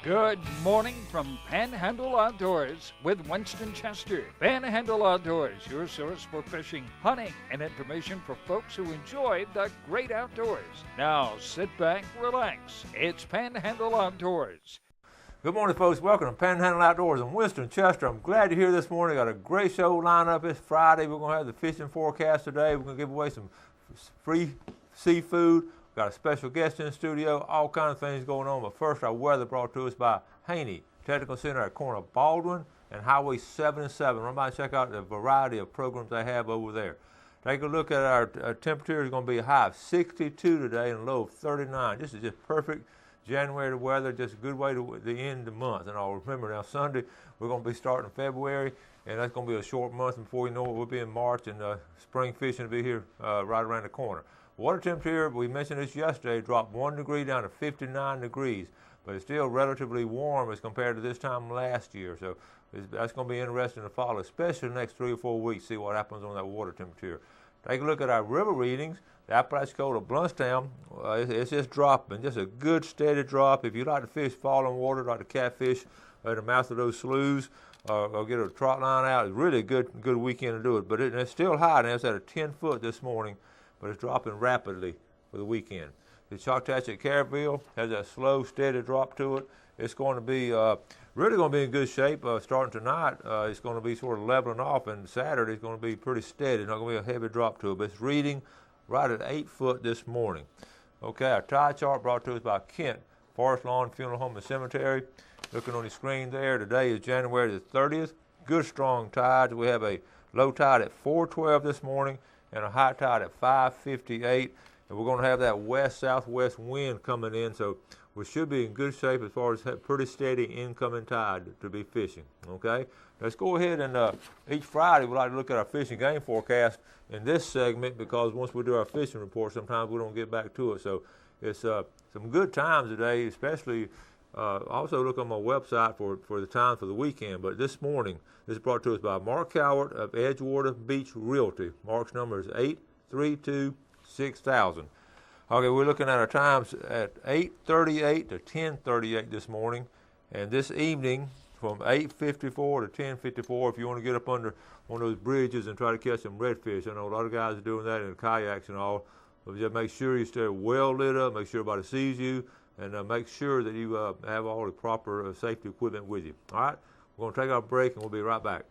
Good morning from Panhandle Outdoors with Winston Chester. Panhandle Outdoors, your source for fishing, hunting, and information for folks who enjoy the great outdoors. Now sit back, relax. It's Panhandle Outdoors. Good morning, folks. Welcome to Panhandle Outdoors. I'm Winston Chester. I'm glad you're here this morning. Got a great show lined up. It's Friday. We're going to have the fishing forecast today. We're going to give away some free seafood. Got a special guest in the studio, all kinds of things going on. But first, our weather brought to us by Haney Technical Center at corner of Baldwin and Highway 77. Run by and check out the variety of programs they have over there. Take a look at our temperature. Is going to be a high of 62 today and a low of 39. This is just perfect January weather, just a good way to end the month. And I'll remember now, Sunday, we're going to be starting February, and that's going to be a short month. And before you know it, we'll be in March, and spring fishing will be here right around the corner. Water temperature, we mentioned this yesterday, dropped 1 degree down to 59 degrees, but it's still relatively warm as compared to this time last year. So that's going to be interesting to follow, especially the next 3 or 4 weeks, see what happens on that water temperature. Take a look at our river readings. The Apalachicola Bluntstown, it's just dropping, just a good steady drop. If you like to fish falling water, like to catfish at the mouth of those sloughs, or get a trot line out, it's really a good weekend to do it. But it's still high, now it's at a 10 foot this morning, but it's dropping rapidly for the weekend. The Choctaw at Caryville has a slow, steady drop to it. It's going to be really going to be in good shape starting tonight. It's going to be sort of leveling off, and Saturday is going to be pretty steady. Not going to be a heavy drop to it, but it's reading right at 8 foot this morning. Okay, our tide chart brought to us by Kent Forest Lawn Funeral Home and Cemetery. Looking on the screen there, today is January the 30th. Good strong tides. We have a low tide at 4:12 this morning and a high tide at 5:58. And we're going to have that west-southwest wind coming in, so we should be in good shape as far as pretty steady incoming tide to be fishing. Okay, let's go ahead and each Friday we like to look at our fishing game forecast in this segment, because once we do our fishing report, sometimes we don't get back to it. So it's some good times today, especially. Also look on my website for the time for the weekend. But this morning, this is brought to us by Mark Cowart of Edgewater Beach Realty. Mark's number is 832-6000. Okay, we're looking at our times at 8:38 to 10:38 this morning, and this evening from 8:54 to 10:54. If you want to get up under one of those bridges and try to catch some redfish, I know a lot of guys are doing that in kayaks and all. But just make sure you stay well lit up, make sure everybody sees you, and make sure that you have all the proper safety equipment with you. All right, we're going to take our break, and we'll be right back.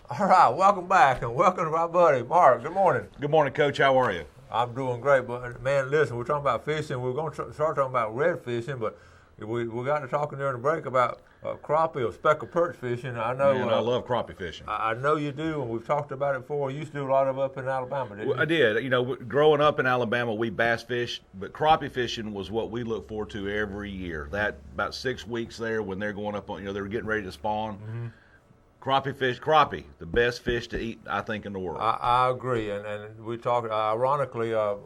All right, welcome back, and welcome to my buddy, Mark. Good morning. Good morning, Coach. How are you? I'm doing great, but man, listen, we're talking about fishing. We're going to start talking about red fishing, but we got to talking during the break about crappie or speckled perch fishing. I know. Man, I love crappie fishing. I know you do, and we've talked about it before. You used to do a lot of it up in Alabama, didn't you? I did. You know, growing up in Alabama, we bass fished, but crappie fishing was what we look forward to every year. That about 6 weeks there when they're going up on, they're getting ready to spawn. Mm-hmm. Crappie, the best fish to eat, I think, in the world. I agree, and we talked. Ironically, I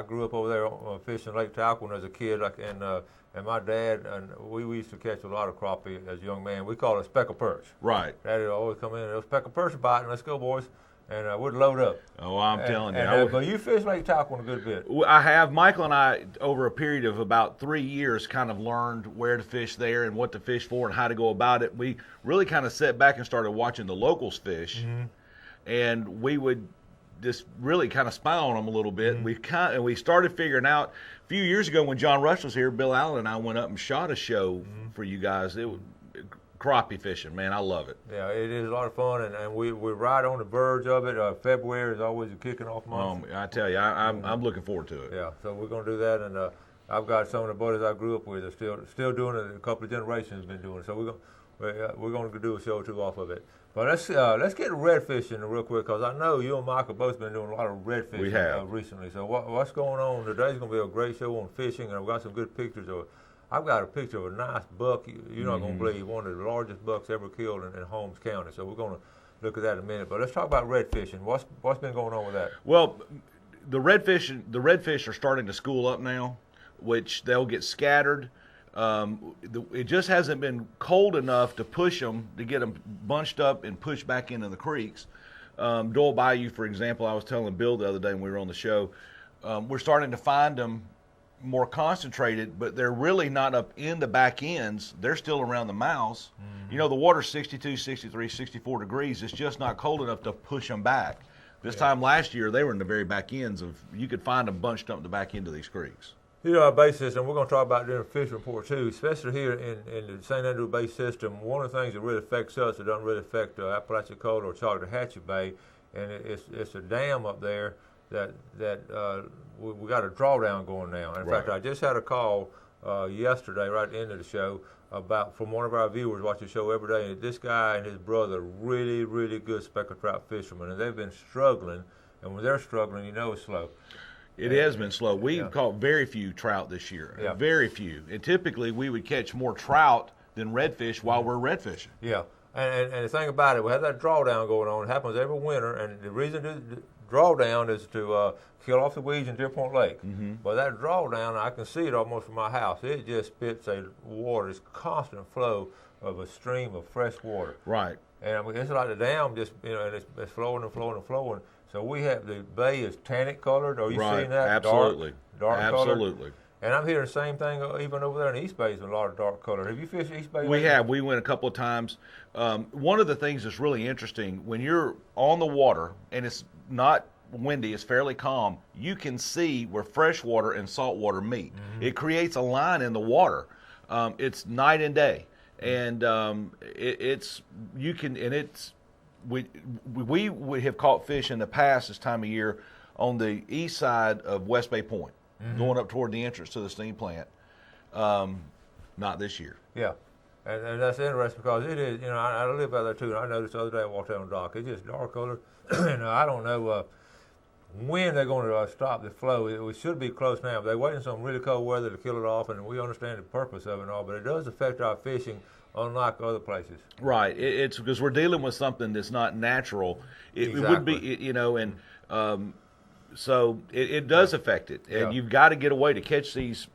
grew up over there fishing Lake Talcott as a kid, and my dad and we used to catch a lot of crappie as a young man. We call it speckled perch. Right. Daddy would always come in, "Those speckled perch are biting. Let's go, boys." And we'd load up. Oh, I'm telling you. But you fish Lake Talcott a good bit. I have. Michael and I, over a period of about 3 years, kind of learned where to fish there and what to fish for and how to go about it. We really kind of sat back and started watching the locals fish, mm-hmm. and we would just really kind of spy on them a little bit. Mm-hmm. And we started figuring out a few years ago when John Rush was here, Bill Allen and I went up and shot a show mm-hmm. for you guys. It was crappie fishing, man. I love it. Yeah, it is a lot of fun, and we're right on the verge of it. February is always a kicking off month. I tell you, I'm looking forward to it. Yeah, so we're going to do that, and I've got some of the buddies I grew up with are still doing it. A couple of generations have been doing it, so we're going to do a show or two off of it. But let's get to red fishing real quick, because I know you and Mike have both been doing a lot of red fishing recently. So what's going on? Today's going to be a great show on fishing, and I've got some good pictures of it. I've got a picture of a nice buck. You're not going to believe, one of the largest bucks ever killed in Holmes County. So we're going to look at that in a minute. But let's talk about red fishing. What's been going on with that? Well, the redfish are starting to school up now, which they'll get scattered. It just hasn't been cold enough to push them, to get them bunched up and pushed back into the creeks. Doyle Bayou, for example, I was telling Bill the other day when we were on the show, we're starting to find them more concentrated, but they're really not up in the back ends. They're still around the mouths. You know, the water's 62, 63, 64 degrees. It's just not cold enough to push them back. This time last year, they were in the very back ends of, you could find them bunched up in the back end of these creeks. You know, our base system, we're going to talk about during the fish report too, especially here in the St. Andrew base system. One of the things that really affects us, it doesn't really affect Apalachicola or Choctawhatchee Bay, and it's a dam up there that we got a drawdown going now. In fact, I just had a call yesterday, right at the end of the show, from one of our viewers watch the show every day, and this guy and his brother, really, really good speckled trout fishermen, and they've been struggling, and when they're struggling, you know it's slow. It has been slow. We've caught very few trout this year, very few. And typically we would catch more trout than redfish while we're redfishing. Yeah, and the thing about it, we have that drawdown going on. It happens every winter, and the reason the drawdown is to kill off the weeds in Deer Point Lake. But that drawdown, I can see it almost from my house. It just spits a water, this constant flow of a stream of fresh water. Right. And I mean, it's like the dam just, you know, and it's flowing and flowing and flowing. So we have, the bay is tannic colored. Are you seeing that? Absolutely. Dark Absolutely. colored. And I'm hearing the same thing even over there in East Bay is a lot of dark color. Have you fished East Bay? We have. We went a couple of times. One of the things that's really interesting, when you're on the water and it's not windy, it's fairly calm, you can see where fresh water and salt water meet. It creates a line in the water. It's night and day. And we have caught fish in the past this time of year on the east side of West Bay Point, going up toward the entrance to the steam plant. Not this year. Yeah, and that's interesting because it is, you know, I live out there too, and I noticed the other day I walked down the dock, it's just dark colored, and I don't know when they're going to stop the flow. It should be close now, but they're waiting some really cold weather to kill it off, and we understand the purpose of it and all, but it does affect our fishing unlike other places. Right. It's because we're dealing with something that's not natural. It would be, you know, and so it does affect it. And you've got to get away to catch these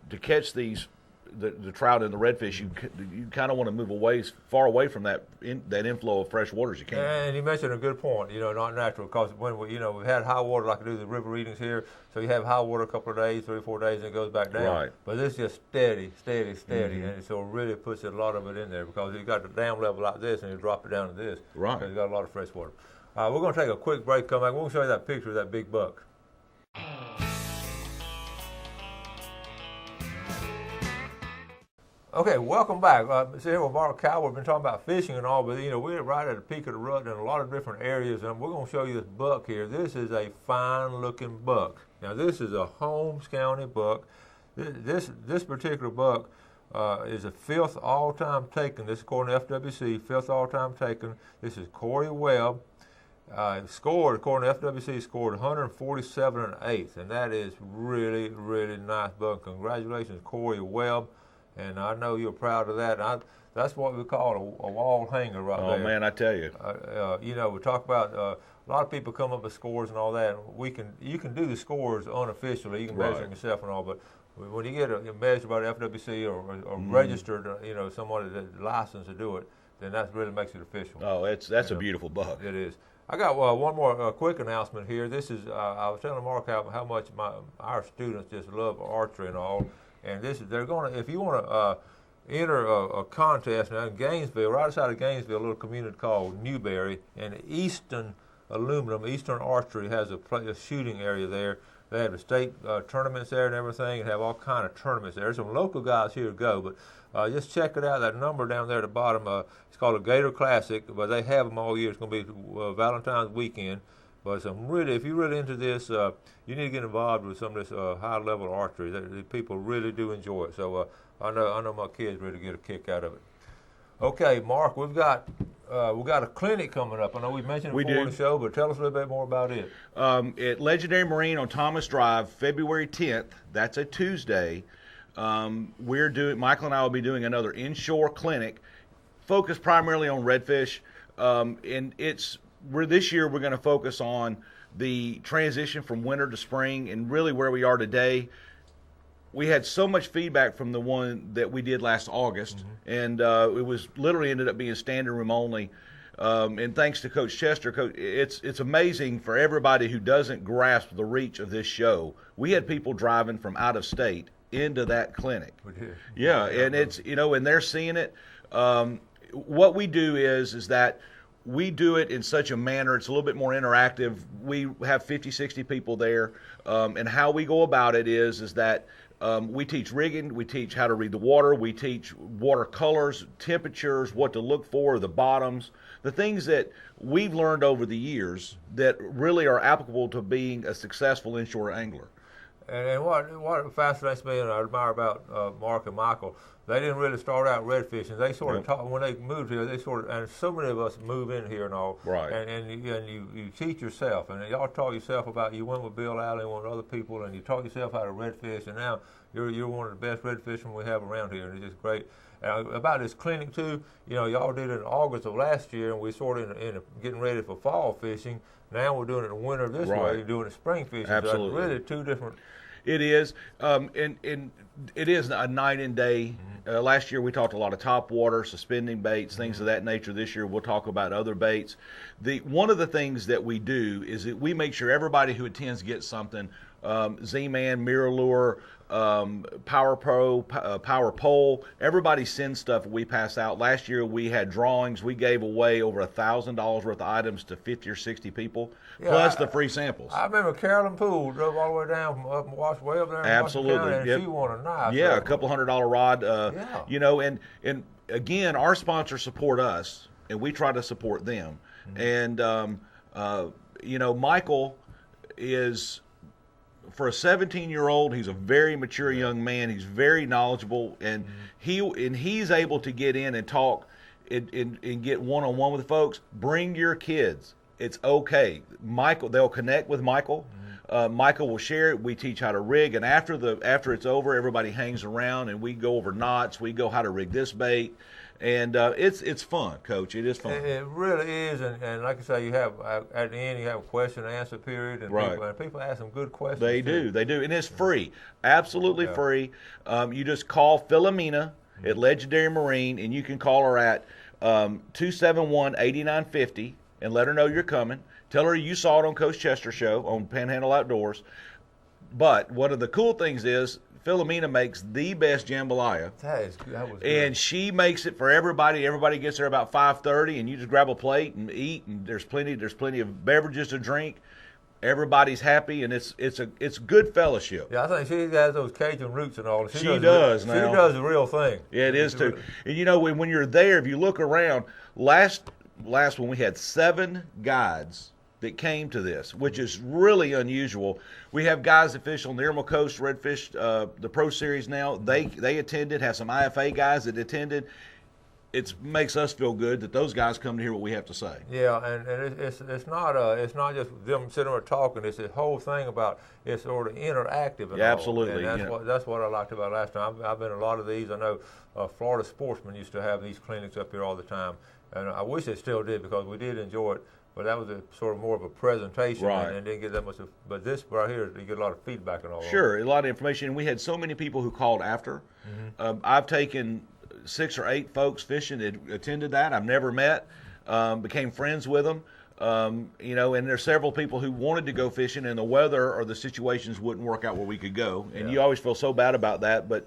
the trout and the redfish. You kind of want to move far away from that inflow of fresh water as you can. And you mentioned a good point. You know, not natural, because when we've had high water like we do the river readings here. So you have high water a couple of days, 3 or 4 days, and it goes back down. Right. But it's just steady, and so it really puts a lot of it in there because you got the dam level like this, and you drop it down to this. Right. Because you got a lot of fresh water. We're going to take a quick break. Come back. We'll show you that picture of that big buck. Okay, welcome back. See, here with Mark Cowell, we've been talking about fishing and all, but you know, we're right at the peak of the rut in a lot of different areas, and we're going to show you this buck here. This is a fine-looking buck. Now, this is a Holmes County buck. This particular buck is a 5th all-time taken. This is according to FWC, 5th all-time taken. This is Corey Webb. Scored, according to FWC, scored 147 1/8, and that is really, really nice buck. Congratulations, Corey Webb. And I know you're proud of that. That's what we call a wall hanger right there. Oh, man, I tell you. You know, we talk about a lot of people come up with scores and all that. You can do the scores unofficially. You can measure them yourself and all, but when you get measured by the FWC or registered, you know, somebody that's licensed to do it, then that really makes it official. Oh, that's a beautiful buck. It is. I got one more quick announcement here. This is I was telling Mark how much our students just love archery and all. And they're going to, if you want to enter a contest now in Gainesville, right outside of Gainesville, a little community called Newberry, and Eastern Archery has a shooting area there. They have the state tournaments there and everything, and have all kind of tournaments there. There's some local guys here to go, but just check it out. That number down there at the bottom, it's called a Gator Classic, but they have them all year. It's going to be Valentine's weekend. But if you're really into this, you need to get involved with some of this high-level archery. The people really do enjoy it. So I know my kids really get a kick out of it. Okay, Mark, we've got a clinic coming up. I know we mentioned it before in the show, but tell us a little bit more about it. At Legendary Marine on Thomas Drive, February 10th. That's a Tuesday. Michael and I will be doing another inshore clinic, focused primarily on redfish, and this year we're going to focus on the transition from winter to spring and really where we are today. We had so much feedback from the one that we did last August, and it was literally ended up being standing room only. And thanks to Coach Chester, it's amazing for everybody who doesn't grasp the reach of this show. We had people driving from out of state into that clinic. We did. Yeah, and it's, and they're seeing it. What we do is that we do it in such a manner, it's a little bit more interactive. We have 50, 60 people there, and how we go about it is that we teach rigging, we teach how to read the water, we teach water colors, temperatures, what to look for, the bottoms, the things that we've learned over the years that really are applicable to being a successful inshore angler. And what fascinates me and I admire about Mark and Michael, they didn't really start out red fishing. They sort of taught, when they moved here, and so many of us move in here and all. Right. And you teach yourself, and y'all taught yourself about, you went with Bill Allen, went with other people, and you taught yourself how to red fish, and now you're one of the best red fishermen we have around here, and it's just great. About this clinic too, y'all did it in August of last year, and we sort of in getting ready for fall fishing. Now we're doing it in winter this way, doing it spring fishing. Absolutely. So it's really two different. It is, and it is a night and day. Last year we talked a lot of top water, suspending baits, things of that nature. This year we'll talk about other baits. One of the things that we do is that we make sure everybody who attends gets something. Z-Man, Mirror Lure, Power Pro, Power Pole. Everybody sends stuff we pass out. Last year we had drawings. We gave away over $1,000 worth of items to 50 or 60 people, plus the free samples. I remember Carolyn Poole drove all the way down from up and way up there in Absolutely. Washington County, and she won a knife. Yeah, a couple $100 rod. And again, our sponsors support us, and we try to support them. And Michael is, for a 17-year-old, he's a very mature young man. He's very knowledgeable, and he's able to get in and talk and get one-on-one with folks. Bring your kids. It's okay. They'll connect with Michael. Michael will share it. We teach how to rig, and after it's over, everybody hangs around, and we go over knots. We go how to rig this bait. And it's fun, Coach. It is fun. It really is, and like I say, you have at the end you have a question and answer period, and people ask some good questions. They do, and it's free, absolutely free. You just call Philomena at Legendary Marine, and you can call her at 271-8950 and let her know you're coming. Tell her you saw it on Coach Chester show on Panhandle Outdoors. But one of the cool things is, Philomena makes the best jambalaya. That was good. And she makes it for everybody. Everybody gets there about 5:30, and you just grab a plate and eat. And there's plenty of beverages to drink. Everybody's happy, and it's good fellowship. Yeah, I think she has those Cajun roots and all. She does now. She does the real thing. Yeah, it is too. And when you're there, if you look around, last one we had 7 guides that came to this, which is really unusual. We have guys that fish on the Irma Coast Redfish, the Pro Series now. They attended, have some IFA guys that attended. It makes us feel good that those guys come to hear what we have to say. Yeah, and it's not just them sitting there talking. It's the whole thing about it's sort of interactive. And absolutely. And that's what I liked about last time. I've been to a lot of these. I know Florida Sportsman used to have these clinics up here all the time, and I wish they still did because we did enjoy it. But that was sort of more of a presentation, and didn't get that much. But this right here, you get a lot of feedback and all. Sure, a lot of information. And we had so many people who called after. I've taken 6 or 8 folks fishing that attended that I've never met, became friends with them. And there's several people who wanted to go fishing, and the weather or the situations wouldn't work out where we could go. And you always feel so bad about that, but.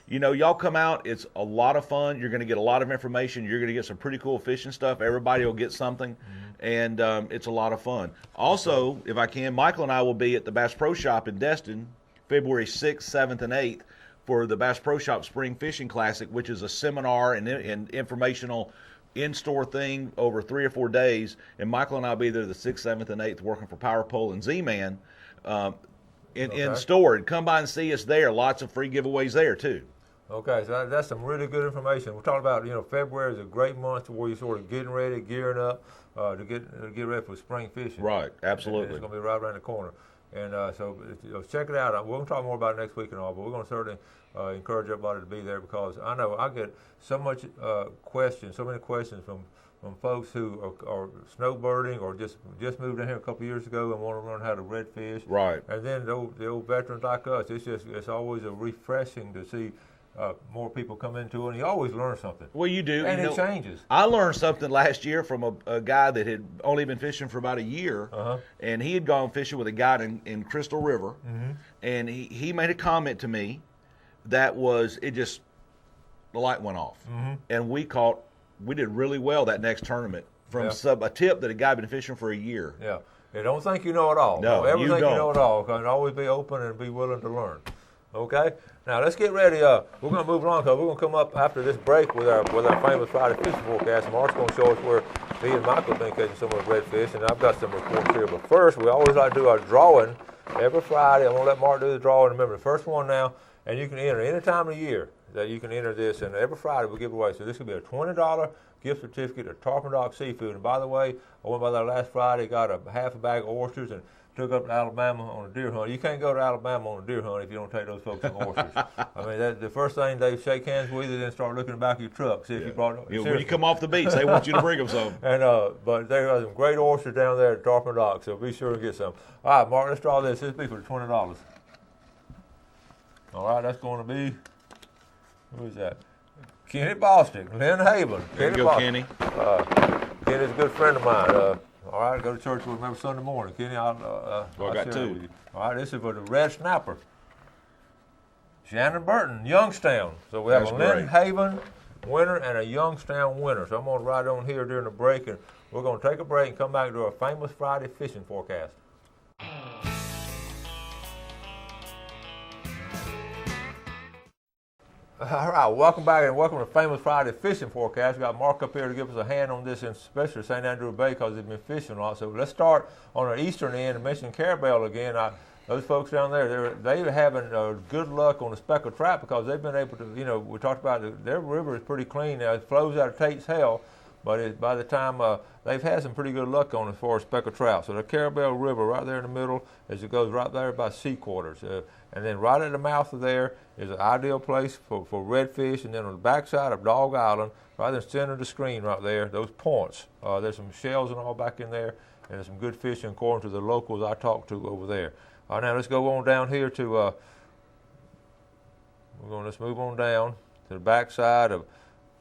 Y'all come out. It's a lot of fun. You're going to get a lot of information. You're going to get some pretty cool fishing stuff. Everybody will get something, and it's a lot of fun. Also, if I can, Michael and I will be at the Bass Pro Shop in Destin, February 6th, 7th, and 8th for the Bass Pro Shop Spring Fishing Classic, which is a seminar and informational in-store thing over 3 or 4 days. And Michael and I will be there the 6th, 7th, and 8th working for Power Pole and Z-Man in store. And come by and see us there. Lots of free giveaways there, too. Okay, so that's some really good information. We're talking about, February is a great month where you're sort of getting ready, gearing up to get ready for spring fishing. Right, absolutely. And it's going to be right around the corner. And so check it out. We're going to talk more about it next week and all, but we're going to certainly encourage everybody to be there because I know I get so many questions from folks who are snowbirding or just moved in here a couple of years ago and want to learn how to redfish. Right. And then the old veterans like us, it's always a refreshing to see more people come into it, and you always learn something. Well, you do. And you it changes. I learned something last year from a guy that had only been fishing for about a year, and he had gone fishing with a guide in Crystal River, and he made a comment to me that was, the light went off. And we did really well that next tournament from a tip that a guy had been fishing for a year. Yeah. You don't think you know it all. No, don't ever you think don't. you know it all. Because always be open and be willing to learn. Okay? Now let's get ready. We're going to move along because we're going to come up after this break with our famous Friday fishing forecast. And Mark's going to show us where me and Michael have been catching some of the redfish. And I've got some reports here. But first, we always like to do our drawing every Friday. I'm going to let Mark do the drawing. Remember, the first one now, and you can enter any time of the year that you can enter this. And every Friday we give away. So this could be a $20 gift certificate of Tarpon Dock Seafood. And by the way, I went by there last Friday, got a half a bag of oysters, and took up to Alabama on a deer hunt. You can't go to Alabama on a deer hunt if you don't take those folks some oysters. I mean, that's the first thing they shake hands with you, then start looking in the back of your truck, see if you brought it. When you come off the beach, they want you to bring them some. And but there are some great oysters down there at Tarpon Dock, so be sure to get some. All right, Mark, let's draw this. This will be for $20. All right, that's going to be, who is that? Kenny Bostic, Lynn Haven. There you go, Kenny. Kenny's a good friend of mine. All right, go to church with him every Sunday morning. Kenny, I'll I got share two. it with you. All right, this is for the red snapper. Shannon Burton, Youngstown. So we have That's a Lynn great. Haven winner and a Youngstown winner. So I'm going to write on here during the break, and we're going to take a break and come back and do our famous Friday fishing forecast. All right, welcome back and welcome to Famous Friday Fishing Forecast. We got Mark up here to give us a hand on this, especially St. Andrew Bay, because they've been fishing a lot. So let's start on the eastern end and mention Carabel again. Those folks down there, they're having good luck on the speckled trout because they've been able to, we talked about their river is pretty clean now. It flows out of Tate's Hell, but by the time they've had some pretty good luck on it as far as speckled trout. So the Carabel River right there in the middle, as it goes right there by sea quarters. And then right at the mouth of there is an ideal place for redfish. And then on the backside of Dog Island, right in the center of the screen right there, those points, there's some shells and all back in there, and there's some good fishing according to the locals I talked to over there. All right, now let's go on down here to, let's move on down to the backside of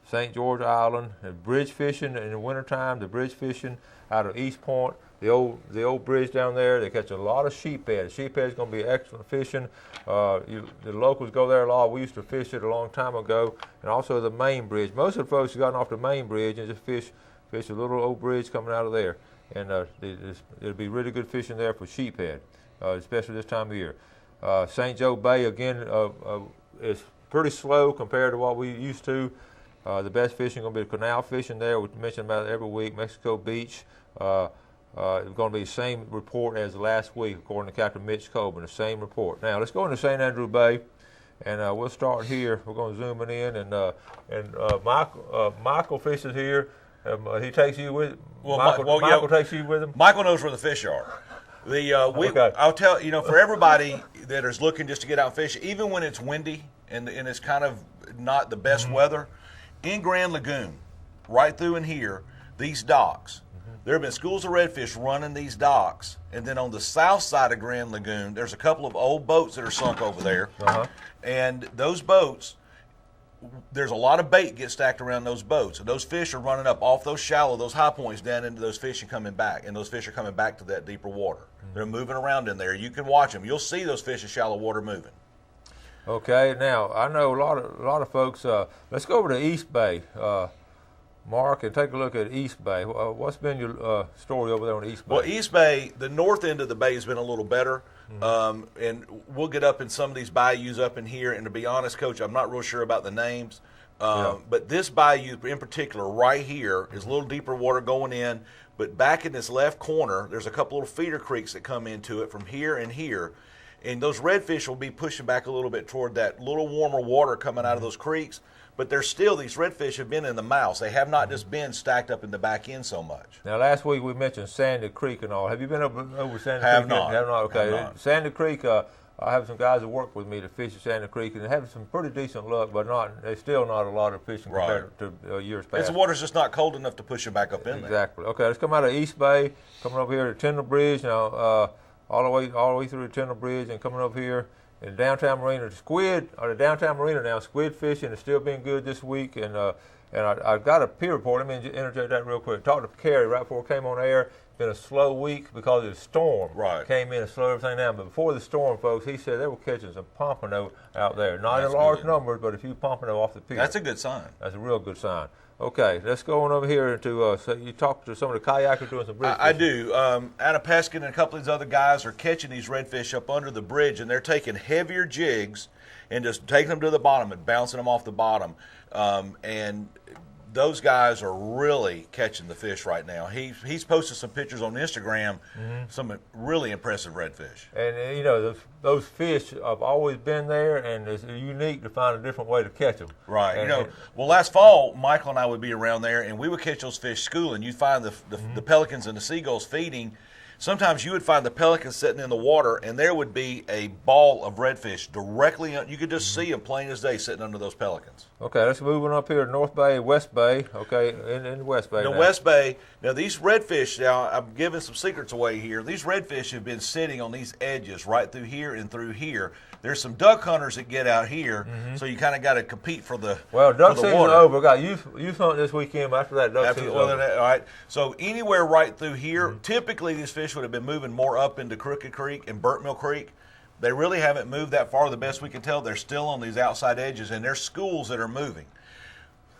St. George Island, and bridge fishing in the wintertime, the bridge fishing out of East Point, the old bridge down there. They catch a lot of sheephead. Sheephead is going to be excellent fishing. The locals go there a lot. We used to fish it a long time ago, and also the main bridge. Most of the folks have gotten off the main bridge and just fish a little old bridge coming out of there, and it'll be really good fishing there for sheephead, especially this time of year. St. Joe Bay again is pretty slow compared to what we used to. The best fishing going to be the canal fishing there. We mention about it every week. Mexico Beach. It's going to be the same report as last week, according to Captain Mitch Coburn, the same report. Now, let's go into St. Andrew Bay, and we'll start here. We're going to zoom it in, and Michael fishes here. He takes you with Michael takes you with him? Michael knows where the fish are. Okay. I'll tell for everybody that is looking just to get out and fish, even when it's windy and it's kind of not the best weather, in Grand Lagoon, right through in here, these docks, there have been schools of redfish running these docks, and then on the south side of Grand Lagoon, there's a couple of old boats that are sunk over there, and those boats, there's a lot of bait gets stacked around those boats, and those fish are running up off those shallow, those high points down into those fish and coming back, and those fish are coming back to that deeper water. They're moving around in there. You can watch them. You'll see those fish in shallow water moving. Okay, now I know a lot of folks. Let's go over to East Bay, Mark, and take a look at East Bay. What's been your story over there on East Bay? Well, East Bay, the north end of the bay has been a little better, and we'll get up in some of these bayous up in here. And to be honest, Coach, I'm not real sure about the names, but this bayou in particular right here is a little deeper water going in. But back in this left corner, there's a couple little feeder creeks that come into it from here and here. And those redfish will be pushing back a little bit toward that little warmer water coming out of those creeks. But these redfish have been in the mouths. They have not just been stacked up in the back end so much. Now, last week we mentioned Sandy Creek and all. Have you been over Sandy Have Creek? not. Have not? Okay. Have not. Sandy Creek, I have some guys that work with me to fish at Sandy Creek, and they're having some pretty decent luck, but there's still not a lot of fishing compared to years past. The water's just not cold enough to push them back up in there. Exactly. Okay, let's come out of East Bay, coming over here to Tyndall Bridge. Now, all the way through the Tyndall Bridge and coming up here in downtown marina, the downtown marina now, squid fishing has still been good this week, and I got a peer report. Let me interject that real quick. Talked to Carrie right before it came on air. It's been a slow week because of the storm. Right. Came in and slowed everything down. But before the storm, folks, he said they were catching some pompano out there. Not That's in large good. numbers, but a few pompano off the pier. That's a good sign. That's a real good sign. Okay, let's go on over here to, so you talked to some of the kayakers doing some bridge I fishing. do. Anna Peskin and a couple of these other guys are catching these redfish up under the bridge, and they're taking heavier jigs and just taking them to the bottom and bouncing them off the bottom. And those guys are really catching the fish right now. He's posted some pictures on Instagram, some really impressive redfish. And, you know, those fish have always been there, and it's unique to find a different way to catch them. Right. And, Well, last fall, Michael and I would be around there, and we would catch those fish schooling. You'd find the pelicans and the seagulls feeding. Sometimes you would find the pelicans sitting in the water, and there would be a ball of redfish directly. You could just see them plain as day sitting under those pelicans. Okay, let's move on up here to North Bay, West Bay. Okay, in the West Bay. The now. West Bay. Now these redfish. Now I'm giving some secrets away here. These redfish have been sitting on these edges right through here and through here. There's some duck hunters that get out here, so you kind of got to compete for the duck for the season's water. over. Got youth hunt this weekend. But after that, duck season's All over. right. So anywhere right through here, typically these fish would have been moving more up into Crooked Creek and Burnt Mill Creek. They really haven't moved that far. The best we can tell, they're still on these outside edges, and there's schools that are moving.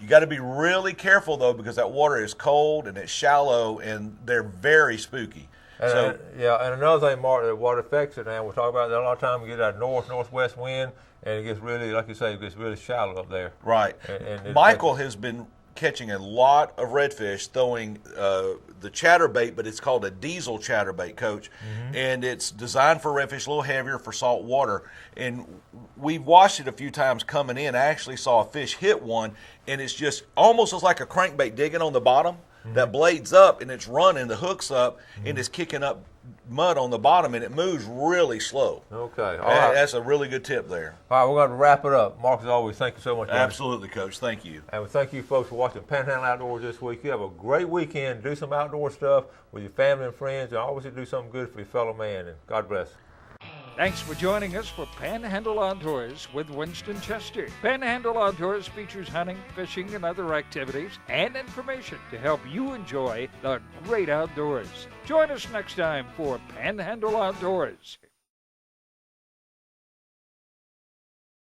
You got to be really careful though, because that water is cold and it's shallow, and they're very spooky. And, and another thing, Mark, that what affects it now, we'll talk about that a lot of times. We get that northwest wind, and it gets really, like you say, it gets really shallow up there. Right. And Michael has been catching a lot of redfish, throwing the chatterbait, but it's called a diesel chatterbait, Coach, and it's designed for redfish, a little heavier for salt water. And we've watched it a few times coming in. I actually saw a fish hit one, and it's just almost looks like a crankbait digging on the bottom. That blade's up, and it's running, the hook's up, and it's kicking up mud on the bottom, and it moves really slow. Okay. All right. That's a really good tip there. All right, we're going to wrap it up. Mark, as always, thank you so much. Absolutely, Coach. Thank you. And we thank you folks for watching Panhandle Outdoors this week. You have a great weekend. Do some outdoor stuff with your family and friends, and always do something good for your fellow man. And God bless. Thanks for joining us for Panhandle Outdoors with Winston Chester. Panhandle Outdoors features hunting, fishing, and other activities and information to help you enjoy the great outdoors. Join us next time for Panhandle Outdoors.